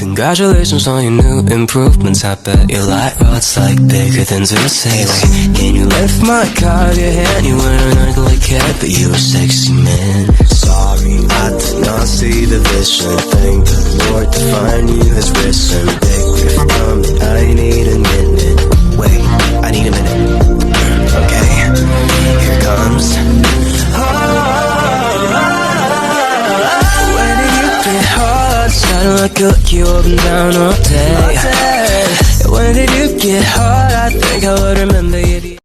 Congratulations on your new improvements. I bet your light rod's like bigger than Zeus. Hey, wait, can you lift my car with your hand? You weren't an ugly cat, but you a sexy man. Sorry, I did not see the vision. Thank the Lord to find you has risen. Big riff coming, I need a minute. Wait, I need a minute. Okay, here comes. When did you get hard? Sounding like you up and down all day. When did you get hard? I think I would remember you.